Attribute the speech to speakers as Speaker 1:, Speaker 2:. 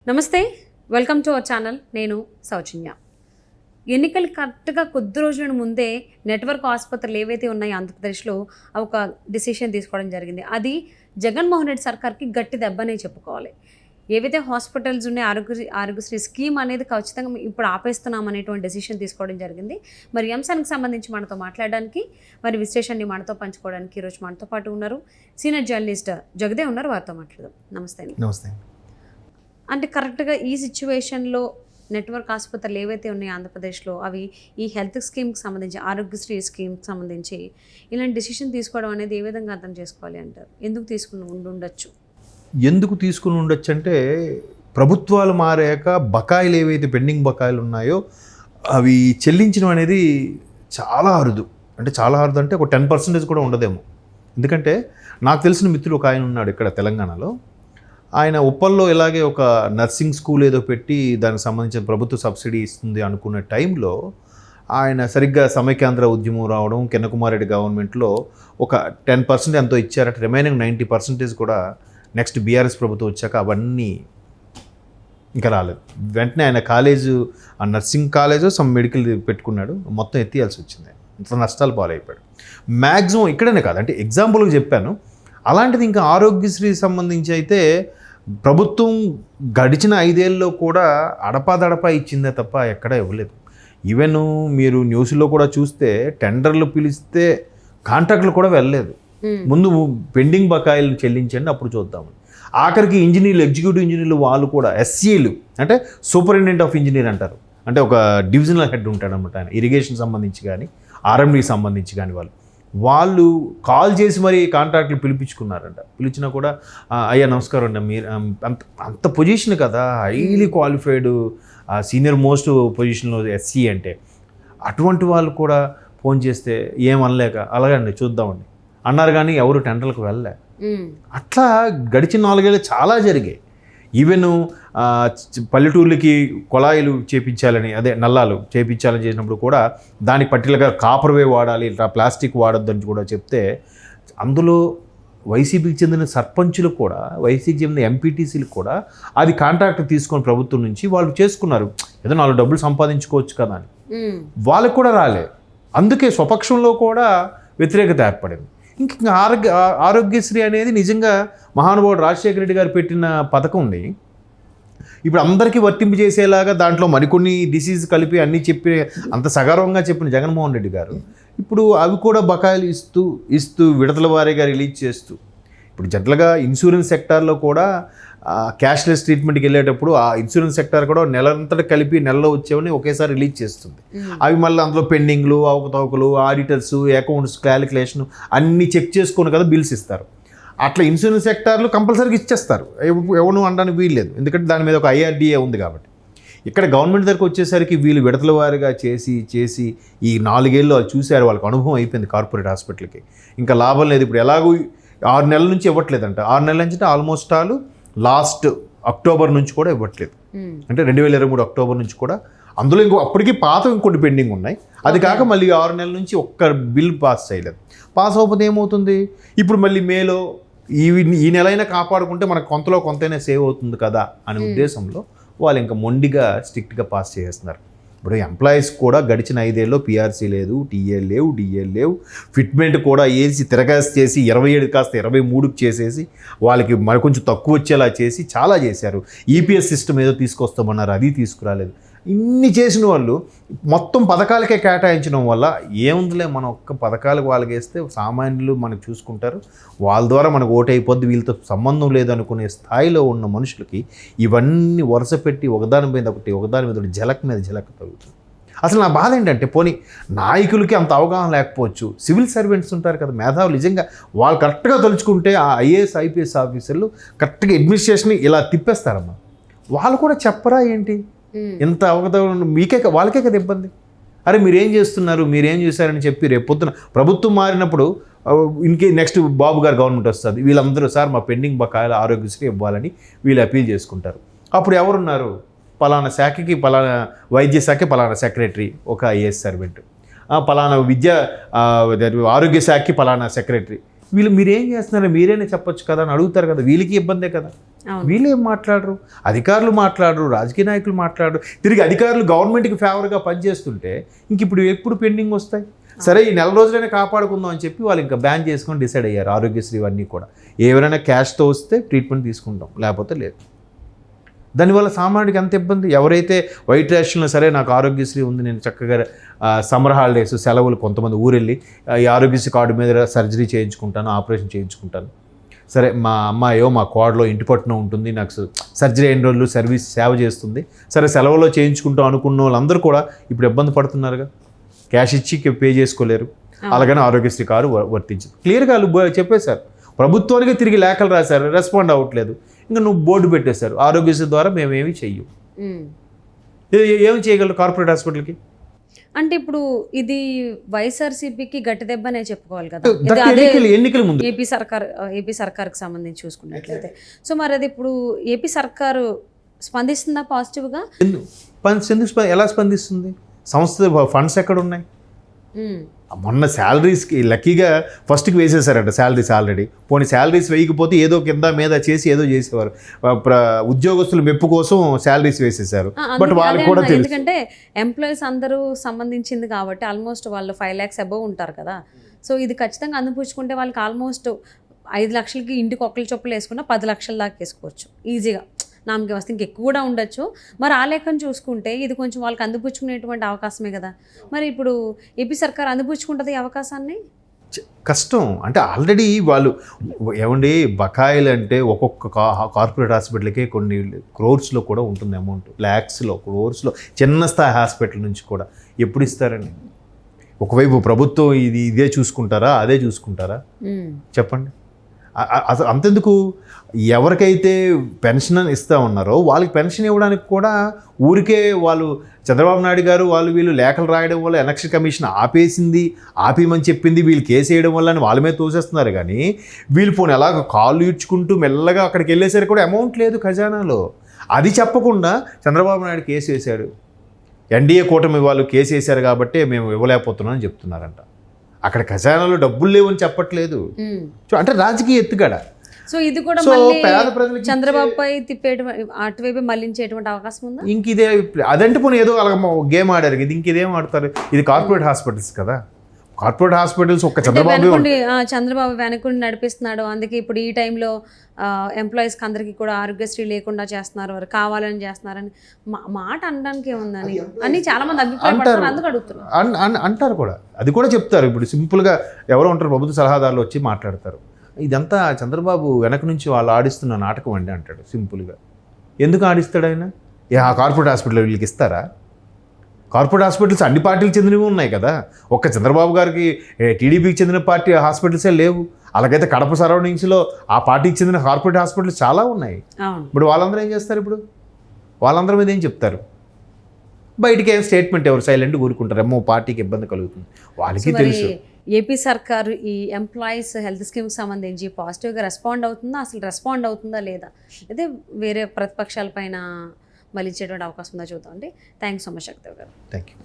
Speaker 1: నమస్తే, welcome to our channel. నేను సౌజన్య. ఎన్నికలు కరెక్ట్గా కొద్ది రోజుల ముందే నెట్వర్క్ ఆసుపత్రులు ఏవైతే ఉన్నాయో ఆంధ్రప్రదేశ్లో ఒక డిసిషన్ తీసుకోవడం జరిగింది. అది జగన్మోహన్ రెడ్డి సర్కార్కి గట్టి దెబ్బనే చెప్పుకోవాలి. ఏవైతే హాస్పిటల్స్ ఉన్నాయి, ఆరోగ్యశ్రీ స్కీమ్ అనేది ఖచ్చితంగా ఇప్పుడు ఆపేస్తున్నాం అనేటువంటి డెసిషన్ తీసుకోవడం జరిగింది. మరి ఈ అంశానికి సంబంధించి మనతో మాట్లాడడానికి, మరి విశ్లేషణని మనతో పంచుకోవడానికి ఈరోజు మనతో పాటు ఉన్నారు సీనియర్ జర్నలిస్ట్ జగదే ఉన్నారు. వారితో మాట్లాడదాం. నమస్తే అండి.
Speaker 2: నమస్తే.
Speaker 1: అంటే కరెక్ట్గా ఈ సిచ్యువేషన్లో నెట్వర్క్ ఆసుపత్రులు ఏవైతే ఉన్నాయో ఆంధ్రప్రదేశ్లో అవి ఈ హెల్త్ స్కీమ్కి సంబంధించి, ఆరోగ్యశ్రీ స్కీమ్కి సంబంధించి ఇలాంటి డెసిషన్ తీసుకోవడం అనేది ఏ విధంగా అర్థం చేసుకోవాలి అంటారు? ఎందుకు
Speaker 2: తీసుకుని ఉండొచ్చు అంటే ప్రభుత్వాలు మారాక బకాయిలు ఏవైతే పెండింగ్ బకాయిలు ఉన్నాయో అవి చెల్లించడం అనేది చాలా అరుదు. చాలా అరుదు అంటే ఒక 10% కూడా ఉండదేమో. ఎందుకంటే నాకు తెలిసిన మిత్రుడు ఒక ఆయన ఉన్నాడు ఇక్కడ తెలంగాణలో. ఆయన ఉప్పల్లో ఇలాగే ఒక నర్సింగ్ స్కూల్ ఏదో పెట్టి దానికి సంబంధించిన ప్రభుత్వ సబ్సిడీ ఇస్తుంది అనుకున్న టైంలో ఆయన సరిగ్గా సమైక్యాంధ్ర ఉద్యమం రావడం, కిరణకుమార్ రెడ్డి గవర్నమెంట్లో ఒక 10% ఎంతో ఇచ్చారట. రిమైనింగ్ 90% కూడా నెక్స్ట్ బీఆర్ఎస్ ప్రభుత్వం వచ్చాక అవన్నీ ఇంకా రాలేదు. వెంటనే ఆయన కాలేజు, ఆ నర్సింగ్ కాలేజు సమ్ మెడికల్ పెట్టుకున్నాడు, మొత్తం ఎత్తియాల్సి వచ్చింది. ఇంత నష్టాలు పాలైపోయాడు. మ్యాక్సిమం ఇక్కడనే కాదు, అంటే ఎగ్జాంపుల్గా చెప్పాను. అలాంటిది ఇంకా ఆరోగ్యశ్రీ సంబంధించి అయితే ప్రభుత్వం గడిచిన 5 ఏళ్ళలో కూడా అడపాదడపా ఇచ్చిందే తప్ప ఎక్కడా ఇవ్వలేదు. ఈవెన్ మీరు న్యూస్లో కూడా చూస్తే టెండర్లు పిలిస్తే కాంట్రాక్టులు కూడా వెళ్ళలేదు. ముందు పెండింగ్ బకాయిలు చెల్లించండి, అప్పుడు చూద్దామని. ఆఖరికి ఇంజనీర్లు, ఎగ్జిక్యూటివ్ ఇంజనీర్లు వాళ్ళు కూడా ఎస్సీలు, అంటే సూపరింటెండెంట్ ఆఫ్ ఇంజనీర్ అంటారు, అంటే ఒక డివిజనల్ హెడ్ ఉంటాడు అనమాట. ఆయన ఇరిగేషన్ సంబంధించి కానీ ఆర్ఎండ్కి సంబంధించి కానీ వాళ్ళు కాల్ చేసి మరి కాంట్రాక్ట్లు పిలిపించుకున్నారంట. పిలిచినా కూడా అయ్యా నమస్కారం అండి, మీరు అంత పొజిషన్ కదా, హైలీ క్వాలిఫైడ్ సీనియర్ మోస్ట్ పొజిషన్లో ఎస్సీ అంటే, అటువంటి వాళ్ళు కూడా ఫోన్ చేస్తే ఏమనలేక అలాగండి చూద్దామండి అన్నారు, కానీ ఎవరు టెండర్లకు వెళ్ళలే. అట్లా గడిచిన 4 ఏళ్ళు చాలా జరిగాయి. ఈవెన్ పల్లెటూర్లకి కుళాయిలు చేపించాలని, అదే నల్లాలు చేపించాలని చేసినప్పుడు కూడా దానికి పర్టికులర్గా కాపర్వే వాడాలి, ఇట్లా ప్లాస్టిక్ వాడొద్దని కూడా చెప్తే, అందులో వైసీపీకి చెందిన సర్పంచులు కూడా, వైసీపీకి చెందిన ఎంపీటీసీలు కూడా అది కాంట్రాక్ట్ తీసుకొని ప్రభుత్వం నుంచి వాళ్ళు చేసుకున్నారు. ఏదో 4 డబ్బులు సంపాదించుకోవచ్చు కదా అని. వాళ్ళకు కూడా రాలే. అందుకే స్వపక్షంలో కూడా వ్యతిరేకత ఏర్పడింది. ఇంకా ఆరోగ్యశ్రీ అనేది నిజంగా మహానుభావుడు రాజశేఖర రెడ్డి గారు పెట్టిన పథకంని ఇప్పుడు అందరికీ వర్తింపు చేసేలాగా దాంట్లో మరికొన్ని డిసీజ్ కలిపి అన్నీ చెప్పి అంత సగర్వంగా చెప్పిన జగన్మోహన్ రెడ్డి గారు ఇప్పుడు అవి కూడా బకాయిలు ఇస్తూ విడతల వారీగా రిలీజ్ చేస్తూ, ఇప్పుడు జనరల్గా ఇన్సూరెన్స్ సెక్టార్లో కూడా క్యాష్లెస్ ట్రీట్మెంట్కి వెళ్ళేటప్పుడు ఆ ఇన్సూరెన్స్ సెక్టార్ కూడా నెలంతటా కలిపి నెలలో వచ్చేవని ఒకేసారి రిలీజ్ చేస్తుంది. అవి మళ్ళీ అందులో పెండింగ్లు, అవకతవకలు, ఆడిటర్స్, అకౌంట్స్ క్యాలిక్యులేషన్ అన్నీ చెక్ చేసుకొని కదా బిల్స్ ఇస్తారు. అట్లా ఇన్సూరెన్స్ సెక్టార్లు కంపల్సరీగా ఇచ్చేస్తారు, ఎవరు అనడానికి వీల్లేదు, ఎందుకంటే దాని మీద ఒక ఐఆర్డీఏ ఉంది కాబట్టి. ఇక్కడ గవర్నమెంట్ దగ్గరకు వచ్చేసరికి వీళ్ళు విడతల వారీగా చేసి ఈ 4 ఏళ్ళు వాళ్ళు చూశారు, వాళ్ళకి అనుభవం అయిపోయింది కార్పొరేట్ హాస్పిటల్కి. ఇంకా లాభం లేదు. ఇప్పుడు ఎలాగో 6 నెలల నుంచి ఇవ్వట్లేదంట. 6 నెలల నుంచి ఆల్మోస్ట్ ఆల్ లాస్ట్ అక్టోబర్ నుంచి కూడా ఇవ్వట్లేదు. అంటే 2023 అక్టోబర్ నుంచి కూడా. అందులో అప్పటికి పాత ఇంకొన్ని పెండింగ్ ఉన్నాయి. అది కాక మళ్ళీ 6 నెలల నుంచి ఒక్క బిల్ పాస్ చేయలేదు. పాస్ అవ్వకపోతే ఏమవుతుంది? ఇప్పుడు మళ్ళీ మేలో ఈ నెలైనా కాపాడుకుంటే మనకు కొంతైనా సేవ్ అవుతుంది కదా అనే ఉద్దేశంలో వాళ్ళు ఇంకా మొండిగా స్ట్రిక్ట్గా పాస్ చేస్తున్నారు. ఇప్పుడు ఎంప్లాయీస్ కూడా గడిచిన 5 ఏళ్ళలో పిఆర్సీ లేదు, టీఏ లేవు, డిఏ లేవు, ఫిట్మెంట్ కూడా వేసి తిరగాసి చేసి 27 కాస్త 23కి చేసేసి వాళ్ళకి మరి కొంచెం తక్కువ వచ్చేలా చేసి చాలా చేశారు. ఈపీఎస్ సిస్టమ్ ఏదో తీసుకొస్తామన్నారు, అది తీసుకురాలేదు. ఇన్ని చేసిన వాళ్ళు మొత్తం పథకాలకే కేటాయించడం వల్ల ఏముందిలే, మనం ఒక్క పథకాలకు వాళ్ళకి వేస్తే సామాన్యులు మనకు చూసుకుంటారు, వాళ్ళ ద్వారా మనకు ఓటు అయిపోద్ది, వీళ్ళతో సంబంధం లేదనుకునే స్థాయిలో ఉన్న మనుషులకి ఇవన్నీ వరుస పెట్టి ఒకదాని మీద ఒకటి జలక్ తగ్గుతుంది. అసలు నా బాధ ఏంటంటే, పోనీ నాయకులకి అంత అవగాహన లేకపోవచ్చు, సివిల్ సర్వెంట్స్ ఉంటారు కదా మేధావులు, నిజంగా వాళ్ళు కరెక్ట్గా తలుచుకుంటే ఆ ఐఏఎస్ ఐపీఎస్ ఆఫీసర్లు కరెక్ట్గా అడ్మినిస్ట్రేషన్ ఇలా తిప్పేస్తారమ్మా. వాళ్ళు కూడా చెప్పరా ఏంటి? ఎంత అవగతం వాళ్ళకే కదా ఇబ్బంది. అరే మీరేం చేశారని చెప్పి రేపు పొద్దున ప్రభుత్వం మారినప్పుడు నెక్స్ట్ బాబు గారు గవర్నమెంట్ వస్తుంది, వీళ్ళందరూ సార్ మా పెండింగ్ బకాయిల ఆరోగ్యశ్రీ ఇవ్వాలని వీళ్ళు అపీల్ చేసుకుంటారు. అప్పుడు ఎవరున్నారు? పలానా శాఖకి పలానా వైద్య శాఖకి పలానా సెక్రటరీ ఒక ఐఏఎస్ సర్వెంట్, పలానా ఆరోగ్య శాఖకి పలానా సెక్రటరీ. వీళ్ళు మీరేం చేస్తున్నారో మీరేనే చెప్పొచ్చు కదా అని అడుగుతారు కదా. వీళ్ళకి ఇబ్బందే కదా.
Speaker 1: అవును.
Speaker 2: వీళ్ళేం మాట్లాడరు, అధికారులు మాట్లాడరు, రాజకీయ నాయకులు మాట్లాడరు. తిరిగి అధికారులు గవర్నమెంట్కి ఫేవర్గా పనిచేస్తుంటే ఇంక ఇప్పుడు ఎప్పుడు పెండింగ్ వస్తాయి? సరే ఈ నెల రోజులైనా కాపాడుకుందాం అని చెప్పి వాళ్ళు ఇంకా బ్యాన్ చేసుకొని డిసైడ్ అయ్యారు. ఆరోగ్యశ్రీ ఇవన్నీ కూడా ఎవరైనా క్యాష్తో వస్తే ట్రీట్మెంట్ తీసుకుంటాం, లేకపోతే లేదు. దానివల్ల సామాన్యుడికి ఎంత ఇబ్బంది. ఎవరైతే వైట్ రేషన్లో సరే నాకు ఆరోగ్యశ్రీ ఉంది, నేను చక్కగా సమ్మర్ హాలిడేస్ సెలవులు కొంతమంది ఊరెళ్ళి ఈ ఆరోగ్యశ్రీ కార్డు మీద సర్జరీ చేయించుకుంటాను, ఆపరేషన్ చేయించుకుంటాను, సరే మా అమ్మాయో మా కోడలో ఇంటి పట్టున ఉంటుంది, నాకు సర్జరీ అయిన రోజులు సర్వీస్ సేవ చేస్తుంది, సరే సెలవులో చేయించుకుంటాం అనుకున్న వాళ్ళందరూ కూడా ఇప్పుడు ఇబ్బంది పడుతున్నారుగా. క్యాష్ ఇచ్చి పే చేసుకోలేరు, అలాగని ఆరోగ్యశ్రీ కారు వర్తించింది. క్లియర్గా వాళ్ళు చెప్పేశారు. ప్రభుత్వానికి తిరిగి లేఖలు రాశారు, రెస్పాండ్ అవ్వట్లేదు. ఇంకా నువ్వు బోర్డు పెట్టేశారు, ఆరోగ్యశ్రీ ద్వారా మేమేమి చెయ్యం. ఏమి చేయగలరు కార్పొరేట్ హాస్పిటల్కి?
Speaker 1: అంటే ఇప్పుడు ఇది వైఎస్ఆర్సీపీకి గట్టి దెబ్బనే చెప్పుకోవాలి కదా.
Speaker 2: ఎన్నికల ముందు
Speaker 1: ఏపీ సర్కార్కి సంబంధించి చూసుకున్నట్లయితే. సో మరి అది ఇప్పుడు ఏపీ సర్కారు స్పందిస్తుందా పాజిటివ్గా?
Speaker 2: ఎలా స్పందిస్తుంది? సంస్థ ఫండ్స్ ఎక్కడ ఉన్నాయి? మొన్న శాలరీస్కి లక్కీగా ఫస్ట్కి వేసేసారట శాలరీస్ ఆల్రెడీ. పోనీ శాలరీస్ వేయకపోతే ఏదో కింద మీద చేసి ఏదో చేసేవారు. ఉద్యోగస్తుల మెప్పు కోసం శాలరీస్ వేసేసారు. బట్ వాళ్ళకి కూడా తెలుసు,
Speaker 1: ఎందుకంటే ఎంప్లాయీస్ అందరూ సంబంధించింది కాబట్టి ఆల్మోస్ట్ వాళ్ళు 5 lakhs అబోవ్ ఉంటారు కదా. సో ఇది ఖచ్చితంగా అందిపుచ్చుకుంటే వాళ్ళకి ఆల్మోస్ట్ 5 లక్షలకి ఇంటికి ఒక్కరి చొప్పులు వేసుకున్నా 10 లక్షల దాకా వేసుకోవచ్చు ఈజీగా. నామకి వస్తే ఇంకెక్కువ కూడా ఉండొచ్చు. మరి ఆ లెక్కను చూసుకుంటే ఇది కొంచెం వాళ్ళకి అందిపుచ్చుకునేటువంటి అవకాశమే కదా. మరి ఇప్పుడు ఏపీ సర్కార్ అందిపుచ్చుకుంటుంది ఈ అవకాశాన్ని?
Speaker 2: కష్టం. అంటే ఆల్రెడీ వాళ్ళు ఏమండి బకాయిలు అంటే ఒక్కొక్క కార్పొరేట్ హాస్పిటల్కే కొన్ని క్రోర్స్లో కూడా ఉంటుంది అమౌంట్, ల్యాక్స్లో, క్రోర్స్లో, చిన్న స్థాయి హాస్పిటల్ నుంచి కూడా. ఎప్పుడు ఇస్తారండి? ఒకవైపు ప్రభుత్వం ఇదే చూసుకుంటారా, అదే చూసుకుంటారా? చెప్పండి. అసలు అంతెందుకు, ఎవరికైతే పెన్షన్ ఇస్తూ ఉన్నారో వాళ్ళకి పెన్షన్ ఇవ్వడానికి కూడా ఊరికే వాళ్ళు చంద్రబాబు నాయుడు గారు వీళ్ళు లేఖలు రాయడం వల్ల ఎలక్షన్ కమిషన్ ఆపేయమని చెప్పింది, వీళ్ళు కేసు వేయడం వల్ల అని వాళ్ళ మీద తోసేస్తున్నారు. కానీ వీళ్ళు పోనీ ఎలాగ కాళ్ళు ఈడ్చుకుంటూ మెల్లగా అక్కడికి వెళ్ళేసరికి కూడా అమౌంట్ లేదు ఖజానాలో. అది చెప్పకుండా చంద్రబాబు నాయుడు కేసు వేశాడు, ఎన్డీఏ కూటమి వాళ్ళు కేసు వేశారు కాబట్టి మేము ఇవ్వలేకపోతున్నాం అని చెప్తున్నారంట. అక్కడ ఖజానాలో డబ్బులు లేవని చెప్పట్లేదు. అంటే రాజకీయ ఎత్తుగడ.
Speaker 1: సో ఇది కూడా చంద్రబాబు పై అటువైపు మళ్లించేటువంటి అవకాశం ఉందా?
Speaker 2: ఇంక ఇదే అదంటే పోనీ ఏదో అలా గేమ్ ఆడారు, ఇది ఇంకేదేం ఆడతారు? ఇది కార్పొరేట్ హాస్పిటల్స్ కదా. కార్పొరేట్ హాస్పిటల్స్ ఒక్క
Speaker 1: చంద్రబాబు వెనకుండి నడిపిస్తున్నాడు. అందుకే ఇప్పుడు ఈ టైంలో ఎంప్లాయీస్కి అందరికీ కూడా ఆరోగ్యశ్రీ లేకుండా చేస్తున్నారు, వారు కావాలని చేస్తున్నారని మాట అనడానికి ఏముందని అని చాలా మంది అభిప్రాయపడతారు. అందుకు అడుగుతున్నారు,
Speaker 2: అంటారు కూడా, అది కూడా చెప్తారు. ఇప్పుడు సింపుల్గా ఎవరో ఉంటారు, ప్రభుత్వ సలహాదారులు వచ్చి మాట్లాడతారు, ఇదంతా చంద్రబాబు వెనక నుంచి వాళ్ళు ఆడిస్తున్న నాటకం అండి అంటాడు సింపుల్గా. ఎందుకు ఆడిస్తాడు ఆయన? ఆ కార్పొరేట్ హాస్పిటల్ వీళ్ళకి ఇస్తారా? కార్పొరేట్ హాస్పిటల్స్ అన్ని పార్టీలకు చెందినవి ఉన్నాయి కదా. ఒక్క చంద్రబాబు గారికి టీడీపీకి చెందిన పార్టీ హాస్పిటల్సే లేవు. అలాగైతే కడప సరౌండింగ్స్లో ఆ పార్టీకి చెందిన కార్పొరేట్ హాస్పిటల్స్ చాలా ఉన్నాయి. ఇప్పుడు వాళ్ళందరూ ఏం చేస్తారు? ఇప్పుడు వాళ్ళందరి మీద ఏం చెప్తారు? బయటికి ఏం స్టేట్మెంట్ ఎవరు సైలెంట్ కూరుకుంటారు, ఏమో పార్టీకి ఇబ్బంది కలుగుతుంది, వాళ్ళకి తెలుసు.
Speaker 1: ఏపీ సర్కారు ఈ ఎంప్లాయీస్ హెల్త్ స్కీమ్కి సంబంధించి పాజిటివ్గా రెస్పాండ్ అవుతుందా, అసలు రెస్పాండ్ అవుతుందా లేదా, అయితే వేరే ప్రతిపక్షాల పైన మళ్ళించేటువంటి అవకాశం ఉందా చూద్దాం అండి. థ్యాంక్స్ సో మచ్ శక్తిదేవ్ గారు.
Speaker 2: Thank you.